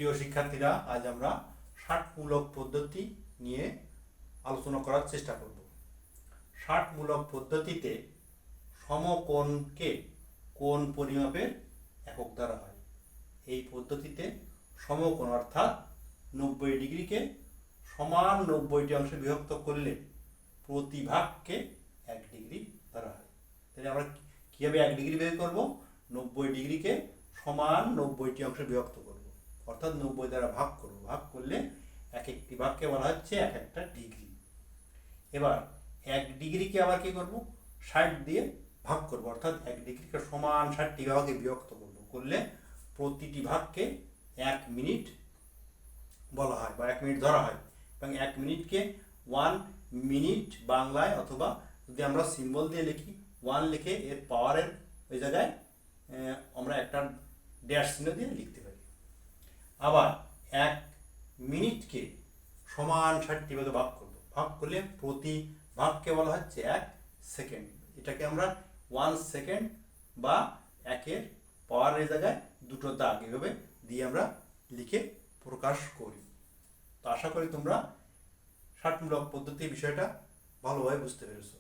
প্রিয় শিক্ষার্থীরা, আজ আমরা ষাটমূলক পদ্ধতি নিয়ে আলোচনা করার চেষ্টা করব। ষাটমূলক পদ্ধতিতে সমকোণকে কোণ পরিমাপের একক দ্বারা হয়। এই পদ্ধতিতে সমকোণ অর্থাৎ 90 ডিগ্রিকে সমান 90টি অংশে বিভক্ত করলে প্রতি ভাগকে 1 ডিগ্রি ধরা হয়। তাহলে আমরা কীভাবে 1 ডিগ্রি বের করব? 90 ডিগ্রিকে সমান 90টি অংশে বিভক্ত করব, অর্থাৎ 90 দ্বারা ভাগ করব। ভাগ করলে এক একটি ভাগকে বলা হচ্ছে এক একটা ডিগ্রি। এবার 1 ডিগ্রিকে আবার কি করব? 60 দিয়ে ভাগ করব, অর্থাৎ 1 ডিগ্রিকে সমান 60টি ভাগে বিভক্ত করব। করলে প্রতিটি ভাগকে 1 মিনিট বলা হয় বা 1 মিনিট ধরা হয়। এবং 1 মিনিটকে 1 মিনিট বাংলায়, অথবা যদি আমরা সিম্বল দিয়ে লিখি 1 লিখে এর পাওয়ারের ওই জায়গায় আমরা একটা ড্যাশ চিহ্ন দিয়ে লিখতে পারি। আবার 1 মিনিটকে সমান 60টি ভাগে ভাগ করব। ভাগ করলে প্রতি ভাগকে বলা হচ্ছে 1 সেকেন্ড। এটাকে আমরা 1 সেকেন্ড বা 1-এর পাওয়ারের জায়গায় দুটো দাগ এভাবে দিয়ে আমরা লিখে প্রকাশ করি। তো আশা করি তোমরা ষাটমূলক পদ্ধতির বিষয়টা ভালোভাবে বুঝতে পেরেছো।